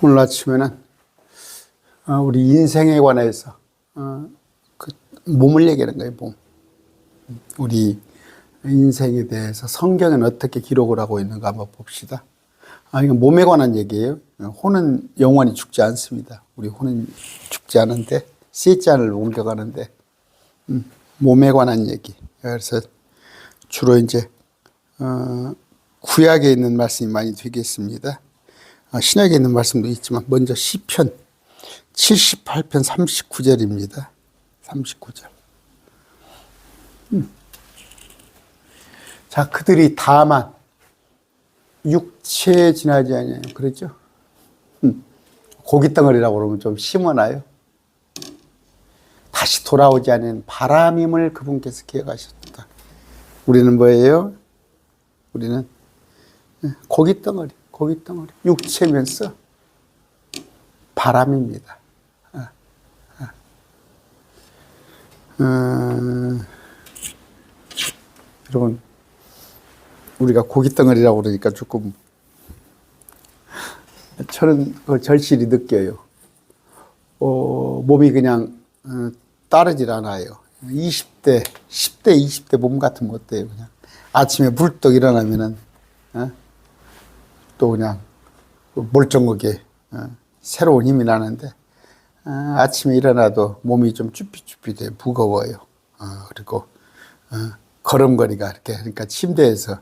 오늘 아침에는 우리 인생에 관해서 그 몸을 얘기하는 거예요. 몸. 우리 인생에 대해서 성경은 어떻게 기록을 하고 있는가 한번 봅시다. 이건 몸에 관한 얘기예요. 혼은 영원히 죽지 않습니다. 우리 혼은 죽지 않은데 셋째안을 옮겨가는데 몸에 관한 얘기. 그래서 주로 이제 구약에 있는 말씀이 많이 되겠습니다. 신약에 있는 말씀도 있지만 먼저 시편 78편 39절입니다. 39절. 자, 그들이 다만 육체에 지나지 아니하요. 그랬죠? 고깃덩어리라고 그러면 좀 심하나요? 다시 돌아오지 않은 바람임을 그분께서 기억하셨다. 우리는 뭐예요? 우리는 고깃덩어리. 육체면서 바람입니다. 여러분, 우리가 고깃덩어리라고 그러니까 조금 저는 절실히 느껴요. 몸이 그냥 따르질 않아요. 20대, 10대, 20대 몸 같은 거 어때요? 그냥 아침에 불떡 일어나면은 또 그냥 멀쩡하게 새로운 힘이 나는데 아침에 일어나도 몸이 좀 쭈삣쭈삣해 무거워요. 그리고 걸음걸이가 이렇게 그러니까 침대에서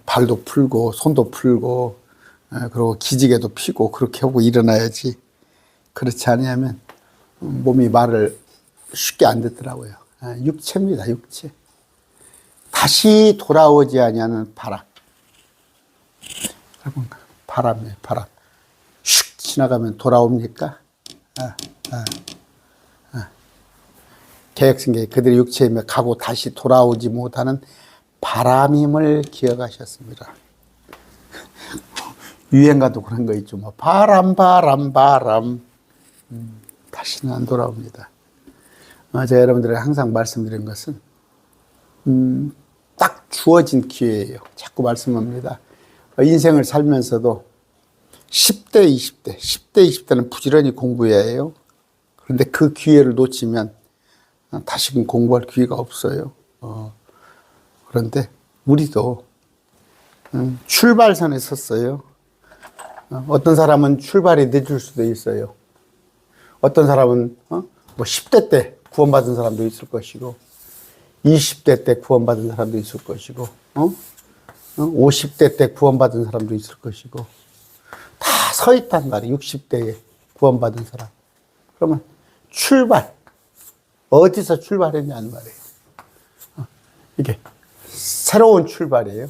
발도 풀고 손도 풀고 그리고 기지개도 피고 그렇게 하고 일어나야지. 그렇지 않으면 몸이 말을 쉽게 안 듣더라고요. 육체입니다. 육체. 다시 돌아오지 아니하는 바람. 여러분, 바람이에요. 바람. 슉 지나가면 돌아옵니까? 개혁성경에 그들의 육체에 가고 다시 돌아오지 못하는 바람임을 기억하셨습니다. 유행가도 그런 거 있죠. 뭐 바람 다시는 안 돌아옵니다. 제가 여러분들에게 항상 말씀드린 것은 딱 주어진 기회예요. 자꾸 말씀합니다. 인생을 살면서도 10대, 20대는 부지런히 공부해야 해요. 그런데 그 기회를 놓치면 다시금 공부할 기회가 없어요. 그런데 우리도 출발선에 섰어요. 어떤 사람은 출발이 늦을 수도 있어요. 어떤 사람은 뭐 10대 때 구원받은 사람도 있을 것이고 20대 때 구원받은 사람도 있을 것이고 50대 때 구원받은 사람도 있을 것이고 다 서 있단 말이에요. 60대에 구원받은 사람. 그러면 출발. 어디서 출발했냐는 말이에요. 이게 새로운 출발이에요.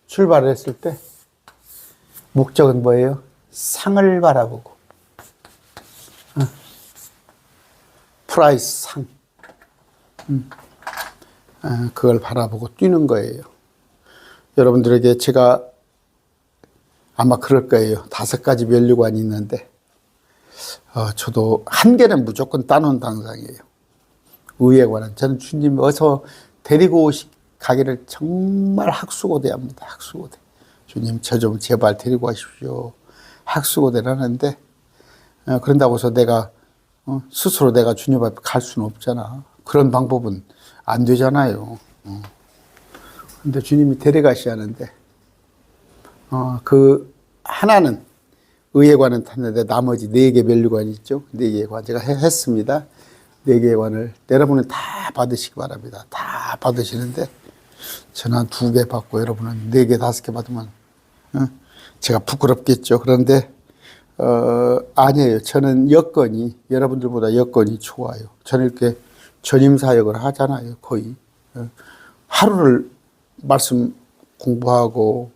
출발을 했을 때 목적은 뭐예요? 상을 바라보고 프라이스 상 그걸 바라보고 뛰는 거예요. 여러분들에게 제가 아마 그럴 거예요. 5가지 면류관이 있는데 저도 한 개는 무조건 따놓은 당상이에요. 의에 관한. 저는 주님 어서 데리고 가기를 정말 학수고대합니다. 학수고대. 주님 저 좀 제발 데리고 가십시오. 학수고대를 하는데 그런다고 해서 내가 스스로 내가 주님 앞에 갈 수는 없잖아. 그런 방법은 안 되잖아요. 근데 주님이 데려가셔야 하는데 그 하나는 의에 관은 탔는데 나머지 4개 면류관이 있죠. 4개의 관 제가 했습니다. 4개의 관을 여러분은 다 받으시기 바랍니다. 다 받으시는데 저는 한 2개 받고 여러분은 4개, 5개 받으면 제가 부끄럽겠죠. 그런데 아니에요. 저는 여건이 여러분들보다 여건이 좋아요. 저는 이렇게 전임 사역을 하잖아요. 거의 하루를 말씀 공부하고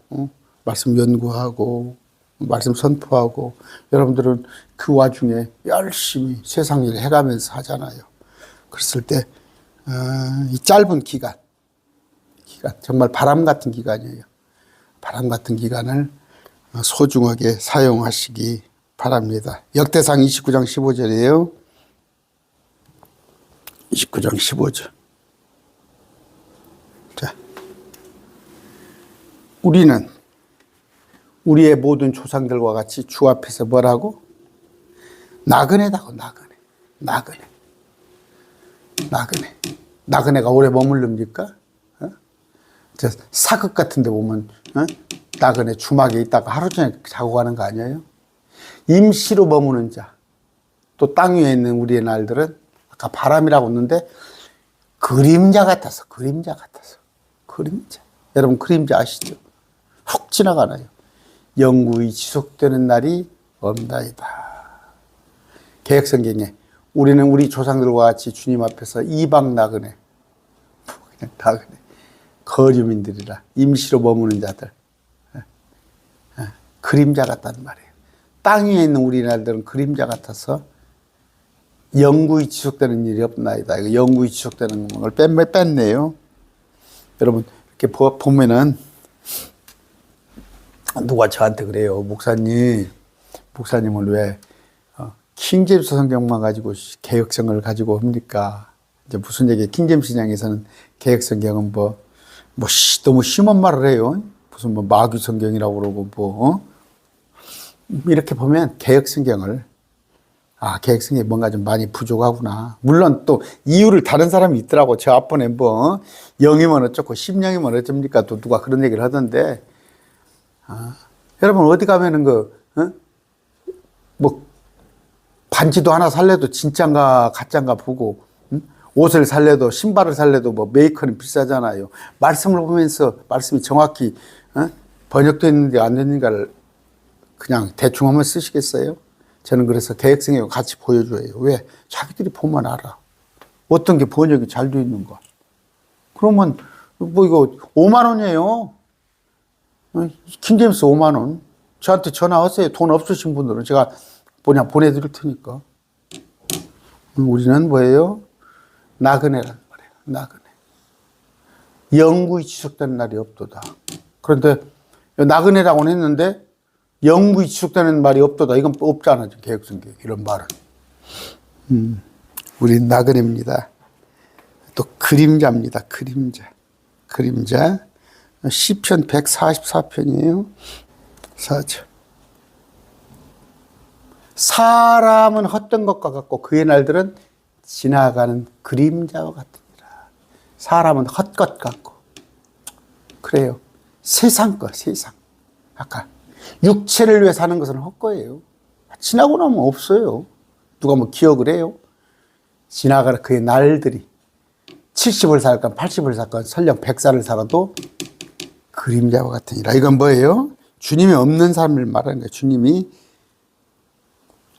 말씀 연구하고 말씀 선포하고 여러분들은 그 와중에 열심히 세상 일을 해가면서 하잖아요. 그랬을 때 이 짧은 기간 정말 바람 같은 기간이에요. 바람 같은 기간을 소중하게 사용하시기 바랍니다. 역대상 29장 15절이에요. 29장 15절. 자, 우리는 우리의 모든 조상들과 같이 주 앞에서 뭐라고? 나그네다고, 나그네. 나그네. 나그네. 나그네가 오래 머물릅니까? 어? 저 사극 같은 데 보면, 어? 나그네 주막에 있다가 하루 종일 자고 가는 거 아니에요? 임시로 머무는 자. 또 땅 위에 있는 우리의 날들은 아까 바람이라고 했는데 그림자 같아서, 그림자 같아서. 그림자. 여러분 그림자 아시죠? 훅 지나가나요? 영구히 지속되는 날이 없나이다. 개혁성경에 우리는 우리 조상들과 같이 주님 앞에서 이방 나그네, 그냥 나그네, 거류민들이라, 임시로 머무는 자들, 그림자 같다는 말이에요. 땅 위에 있는 우리나라들은 그림자 같아서 영구히 지속되는 일이 없나이다. 이거 영구히 지속되는 걸 뺐네요. 여러분 이렇게 보면은 누가 저한테 그래요. 목사님은 왜 킹제임스 성경만 가지고 개혁성을 가지고 합니까? 이제 무슨 얘기예요? 킹제임스 신앙에서는 개혁성경은 너무 심한 말을 해요. 무슨 마귀 성경이라고 그러고 이렇게 보면 개혁성경이 뭔가 좀 많이 부족하구나. 물론 또 이유를 다른 사람이 있더라고. 저 앞번에 영이면 어쩌고 심령이면 어쩝니까? 또 누가 그런 얘기를 하던데. 여러분 어디 가면은 반지도 하나 살래도 진짠가 가짠가 보고, 옷을 살래도 신발을 살래도 메이커는 비싸잖아요. 말씀을 보면서 말씀이 정확히 번역되어 있는지 안 됐는가를 그냥 대충 한번 쓰시겠어요? 저는 그래서 개혁성경 같이 보여줘요. 왜? 자기들이 보면 알아. 어떤 게 번역이 잘 되어 있는가. 그러면 이거 5만 원이에요. 킹제임스 5만 원. 저한테 전화하세요. 돈 없으신 분들은 제가 보내드릴 테니까. 우리는 뭐예요? 나그네란 말이에요. 나그네. 영구히 지속되는 날이 없도다. 그런데 나그네라고는 했는데 영구히 지속되는 말이 없도다. 이건 없잖아. 개혁성경 이런 말은. 우린 나그네입니다. 또 그림자입니다. 그림자. 시편 144편이에요. 4절. 사람은 헛된 것과 같고 그의 날들은 지나가는 그림자와 같으니라. 사람은 헛것 같고. 그래요. 세상. 아까 육체를 위해 사는 것은 헛거예요. 지나고 나면 없어요. 누가 기억을 해요? 지나가는 그의 날들이 70을 살건 80을 살건 설령 100살을 살아도 그림자와 같으니라. 이건 뭐예요? 주님이 없는 삶을 말하는 거예요. 주님이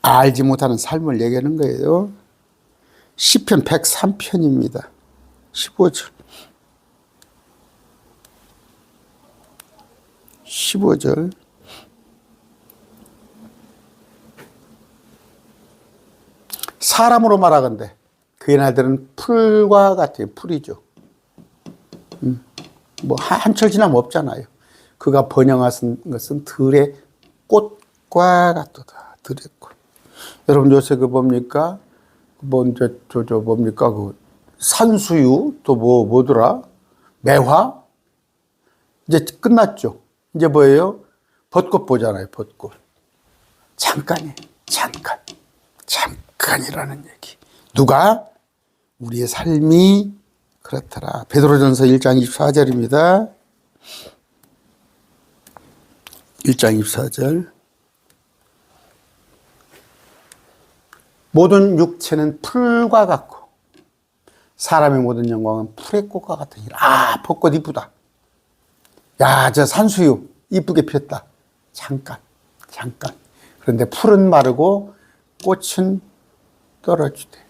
알지 못하는 삶을 얘기하는 거예요. 시편 103편입니다. 15절. 15절. 사람으로 말하건대 그의 날들은 풀과 같아요. 풀이죠. 한철 지나면 없잖아요. 그가 번영하신 것은 들의 꽃과 같도다. 들의 꽃. 여러분 요새 뭡니까? 뭡니까? 산수유 또 뭐더라? 매화? 이제 끝났죠. 이제 뭐예요? 벚꽃 보잖아요. 벚꽃. 잠깐이라는 얘기. 누가? 우리의 삶이 그렇더라. 베드로전서 1장 24절입니다. 1장 24절. 모든 육체는 풀과 같고 사람의 모든 영광은 풀의 꽃과 같으니라. 벚꽃 이쁘다. 야, 저 산수유 이쁘게 피었다. 잠깐. 그런데 풀은 마르고 꽃은 떨어지대.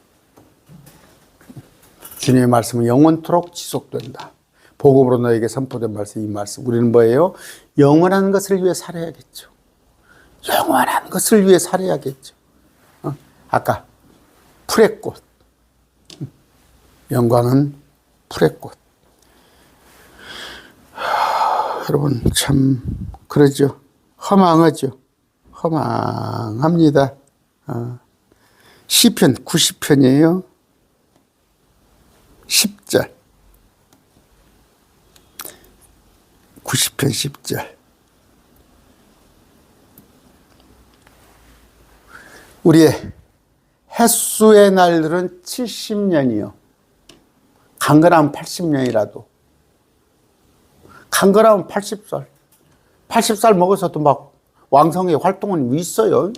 주님의 말씀은 영원토록 지속된다. 복음으로 너에게 선포된 말씀, 이 말씀. 우리는 뭐예요? 영원한 것을 위해 살아야겠죠. 영원한 것을 위해 살아야겠죠. 아까 풀의 꽃. 영광은 풀의 꽃. 여러분 참 그러죠. 허망하죠. 허망합니다. 시편 90편이에요. 10절. 90편 10절. 우리의 햇수의 날들은 70년이요. 강건하면 80년이라도. 강건하면 80살. 80살 먹어서도 막 왕성의 활동은 있어요.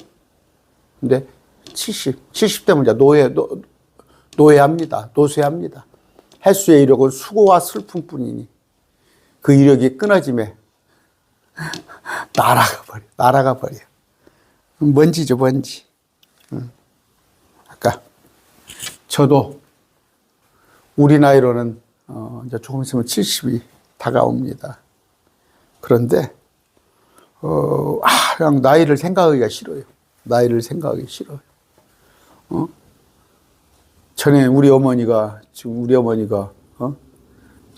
근데 70대면 이제 노예합니다. 노쇠합니다. 햇수의 이력은 수고와 슬픔뿐이니 그 이력이 끊어짐에 날아가 버려. 먼지죠, 먼지. 아까 저도 우리 나이로는 이제 조금 있으면 70이 다가옵니다. 그런데 그냥 나이를 생각하기가 싫어요. 나이를 생각하기 싫어요. 전에 우리 어머니가 이제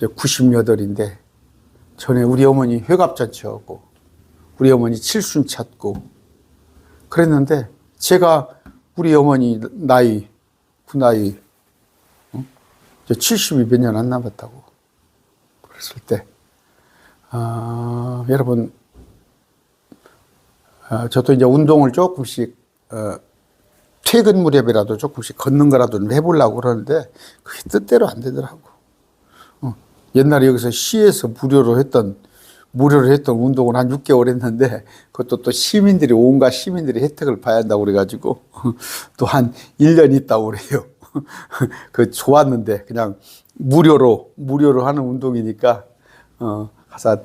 98인데 전에 우리 어머니 회갑잔치하고 우리 어머니 칠순 찾고 그랬는데 제가 우리 어머니 나이 그 나이 70이 몇 년 안 남았다고 그랬을 때 여러분 저도 이제 운동을 조금씩 퇴근 무렵이라도 조금씩 걷는 거라도 좀 해보려고 그러는데 그게 뜻대로 안 되더라고. 옛날에 여기서 시에서 무료로 했던 운동을 한 6개월 했는데 그것도 또 온갖 시민들이 혜택을 봐야 한다고 그래가지고 또 한 1년 있다고 그래요. 그 좋았는데 그냥 무료로 하는 운동이니까 가서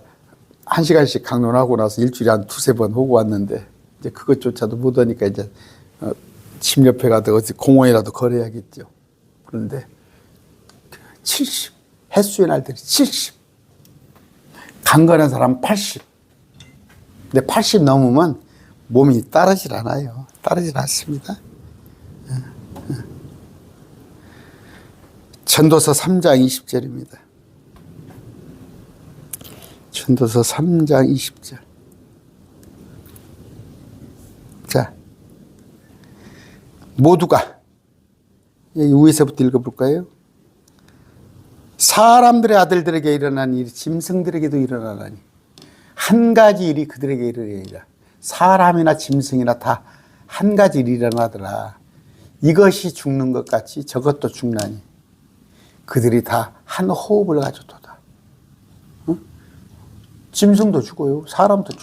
1시간씩 강론하고 나서 일주일에 한 2-3번 하고 왔는데 이제 그것조차도 못 하니까 이제 집 옆에 가도 어디 공원이라도 걸어야겠죠. 그런데 70 햇수의 날들이 70 강건한 사람 80 근데 80 넘으면 몸이 따르질 않아요. 따르질 않습니다. 전도서 3장 20절입니다. 전도서 3장 20절. 자, 모두가 여기 위에서부터 읽어볼까요? 사람들의 아들들에게 일어난 일이 짐승들에게도 일어나나니 한 가지 일이 그들에게 일어나리라. 사람이나 짐승이나 다 한 가지 일이 일어나더라. 이것이 죽는 것 같이 저것도 죽나니 그들이 다 한 호흡을 가졌도다. 짐승도 죽어요. 사람도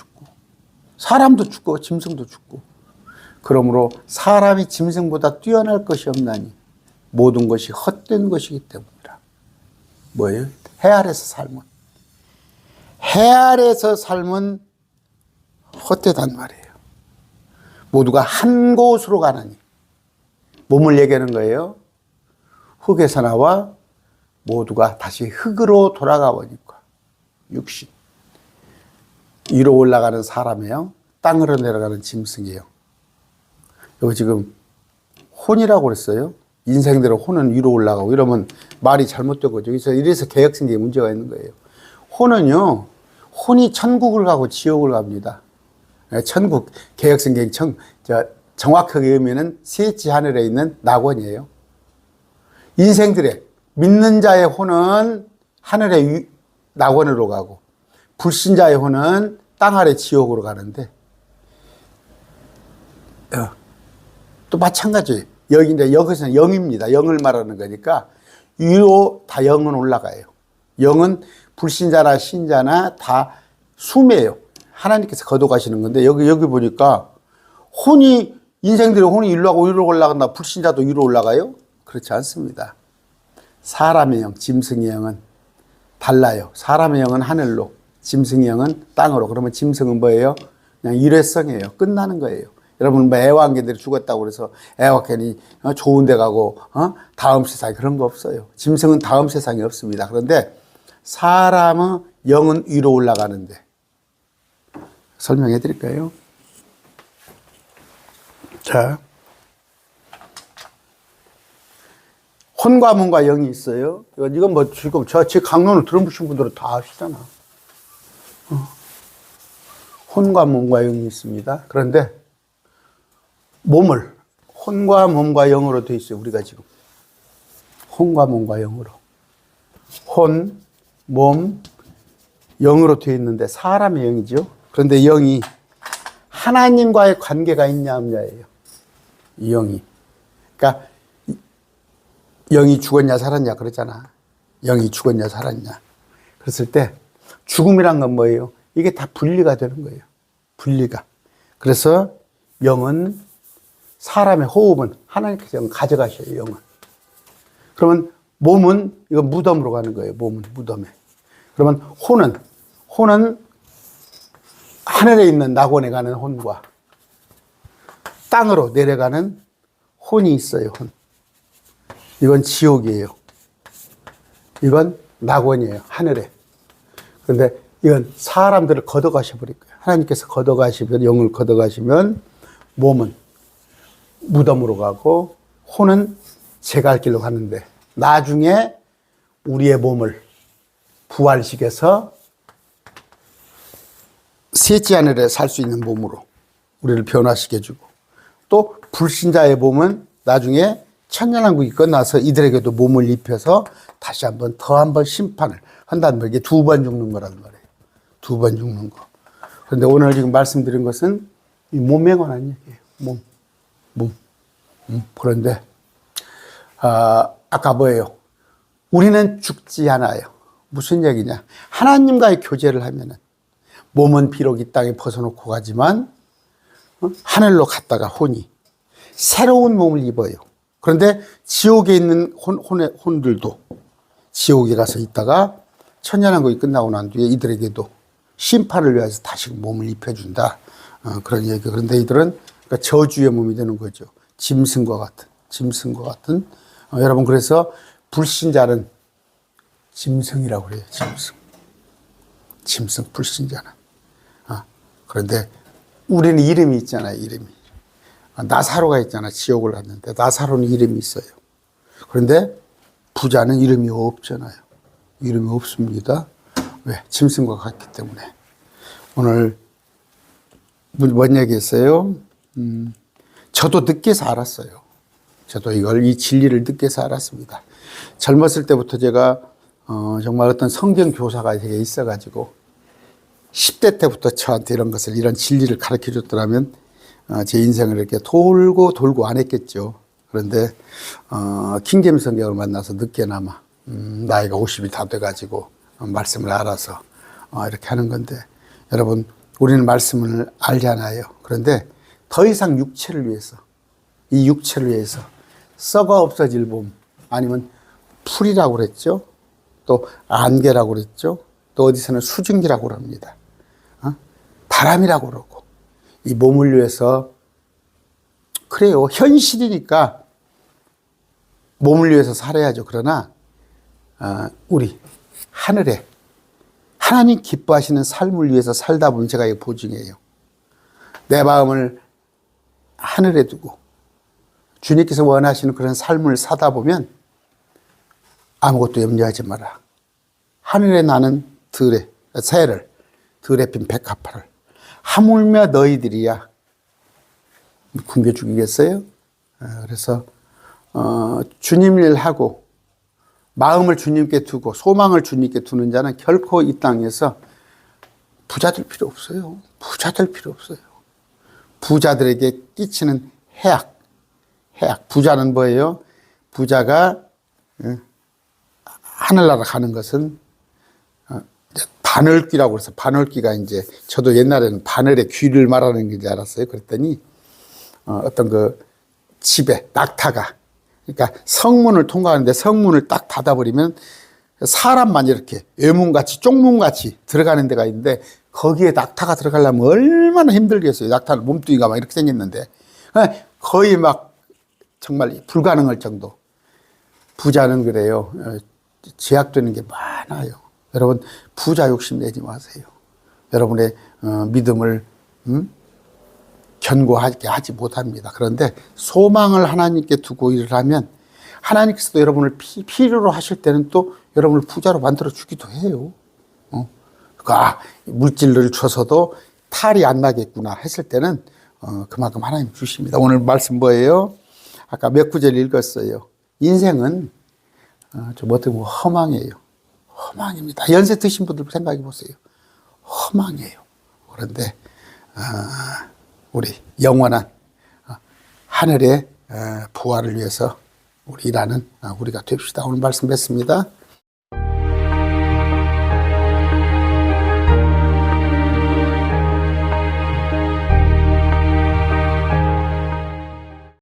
죽고 짐승도 죽고. 그러므로 사람이 짐승보다 뛰어날 것이 없나니 모든 것이 헛된 것이기 때문이라. 뭐예요? 해 아래서 삶은 헛되단 말이에요. 모두가 한 곳으로 가느니 몸을 얘기하는 거예요. 흙에서 나와 모두가 다시 흙으로 돌아가 보니까 육신 위로 올라가는 사람이에요. 땅으로 내려가는 짐승이에요. 여기 지금 혼이라고 그랬어요. 인생대로 혼은 위로 올라가고 이러면 말이 잘못된 거죠. 이래서 개혁성경에 문제가 있는 거예요. 혼이 천국을 가고 지옥을 갑니다. 천국, 개혁성경 정확하게 의미는 셋째 하늘에 있는 낙원이에요. 인생들의 믿는 자의 혼은 하늘의 낙원으로 가고 불신자의 혼은 땅 아래 지옥으로 가는데 또 마찬가지예요. 여기서는 영입니다. 영을 말하는 거니까 위로 다 영은 올라가요. 영은 불신자나 신자나 다 숨이에요. 하나님께서 거둬가시는 건데 여기 보니까 인생들의 혼이 위로 올라간다. 불신자도 위로 올라가요? 그렇지 않습니다. 사람의 영, 짐승의 영은 달라요. 사람의 영은 하늘로, 짐승의 영은 땅으로. 그러면 짐승은 뭐예요? 그냥 일회성이에요. 끝나는 거예요. 여러분, 애완개들이 죽었다고 그래서 애완개니 좋은 데 가고, 다음 세상에 그런 거 없어요. 짐승은 다음 세상에 없습니다. 그런데 사람의 영은 위로 올라가는데, 설명해 드릴까요? 자, 혼과 몸과 영이 있어요. 이건 뭐 지금 제 강론을 들어보신 분들은 다 아시잖아. 혼과 몸과 영이 있습니다. 그런데 혼과 몸과 영으로 되어 있어요. 우리가 지금 혼과 몸과 영으로, 혼, 몸, 영으로 되어 있는데 사람의 영이죠. 그런데 영이 하나님과의 관계가 있냐 없냐예요. 영이. 그러니까 영이 죽었냐 살았냐 그러잖아. 영이 죽었냐 살았냐. 그랬을 때 죽음이란 건 뭐예요? 이게 다 분리가 되는 거예요. 분리가. 그래서 영은 사람의 호흡은 하나님께서 가져가셔요. 영은. 그러면 몸은 이거 무덤으로 가는 거예요. 몸은 무덤에. 그러면 혼은 하늘에 있는 낙원에 가는 혼과 땅으로 내려가는 혼이 있어요. 혼. 이건 지옥이에요. 이건 낙원이에요. 하늘에. 그런데 이건 사람들을 걷어가셔 버릴 거예요. 하나님께서 걷어가시면, 영을 걷어가시면 몸은 무덤으로 가고 혼은 제갈 길로 가는데 나중에 우리의 몸을 부활시켜서 셋째 하늘에 살 수 있는 몸으로 우리를 변화시켜주고 또 불신자의 몸은 나중에 천년왕국이 끝나서 이들에게도 몸을 입혀서 다시 한번 심판을 한다는 거. 이게 2번 죽는 거란 말이에요. 2번 죽는 거. 그런데 오늘 지금 말씀드린 것은 이 몸에 관한 얘기예요. 몸. 그런데 아까 뭐예요? 우리는 죽지 않아요. 무슨 얘기냐? 하나님과의 교제를 하면은 몸은 비록 이 땅에 벗어놓고 가지만 하늘로 갔다가 혼이 새로운 몸을 입어요. 그런데 지옥에 있는 혼들도 지옥에 가서 있다가 천년왕국이 끝나고 난 뒤에 이들에게도 심판을 위해서 다시 몸을 입혀준다. 그런 얘기. 그런데 이들은 그러니까 저주의 몸이 되는 거죠. 짐승과 같은. 여러분, 그래서 불신자는 짐승이라고 그래요. 짐승, 불신자는. 그런데 우리는 이름이 있잖아요. 이름이. 나사로가 있잖아. 지옥을 갔는데 나사로는 이름이 있어요. 그런데 부자는 이름이 없잖아요. 이름이 없습니다. 왜? 짐승과 같기 때문에. 오늘 뭔 얘기했어요? 저도 늦게서 알았어요. 저도 이 진리를 늦게서 알았습니다. 젊었을 때부터 제가 정말 어떤 성경 교사가 되게 있어가지고 10대 때부터 저한테 이런 진리를 가르쳐 줬더라면 제 인생을 이렇게 돌고 안 했겠죠. 그런데 킹제임스 성경을 만나서 늦게나마 나이가 50이 다 돼가지고 말씀을 알아서 이렇게 하는 건데, 여러분, 우리는 말씀을 알잖아요. 그런데 더 이상 이 육체를 위해서 썩어 없어질 몸, 아니면 풀이라고 그랬죠. 또 안개라고 그랬죠. 또 어디서는 수증기라고 그럽니다. 바람이라고 그러고, 이 몸을 위해서, 그래요. 현실이니까 몸을 위해서 살아야죠. 그러나 우리 하늘에 하나님 기뻐하시는 삶을 위해서 살다 보면, 제가 이거 보증해요. 내 마음을 하늘에 두고 주님께서 원하시는 그런 삶을 사다 보면 아무것도 염려하지 마라. 하늘에 나는 새를, 들에 핀 백합화를 하물며 너희들이야. 굶겨 죽이겠어요? 그래서 주님 일 하고 마음을 주님께 두고 소망을 주님께 두는 자는 결코 이 땅에서 부자될 필요 없어요. 부자들에게 끼치는 해악. 부자는 뭐예요? 부자가 하늘나라 가는 것은 바늘귀라고 해서, 바늘귀가 이제, 저도 옛날에는 바늘의 귀를 말하는 게 줄 알았어요. 그랬더니 어떤 그 집에 낙타가, 그러니까 성문을 통과하는데 성문을 딱 닫아버리면 사람만 이렇게 외문같이 쪽문같이 들어가는 데가 있는데, 거기에 낙타가 들어가려면 얼마나 힘들겠어요. 낙타는 몸뚱이가 막 이렇게 생겼는데 거의 막 정말 불가능할 정도. 부자는 그래요. 제약되는 게 많아요. 여러분, 부자 욕심 내지 마세요. 여러분의 믿음을 견고하게 하지 못합니다. 그런데 소망을 하나님께 두고 일을 하면 하나님께서도 여러분을 필요로 하실 때는 또 여러분을 부자로 만들어 주기도 해요. 그러니까 물질을 줘서도 탈이 안 나겠구나 했을 때는 그만큼 하나님 주십니다. 오늘 말씀 뭐예요? 아까 몇 구절 읽었어요. 인생은 좀 어떻게 보면 허망이에요. 허망입니다. 연세 드신 분들 생각해 보세요. 허망이에요. 그런데 우리 영원한 하늘에 부활을 위해서 우리 일하는 우리가 됩시다. 오늘 말씀 뵙습니다.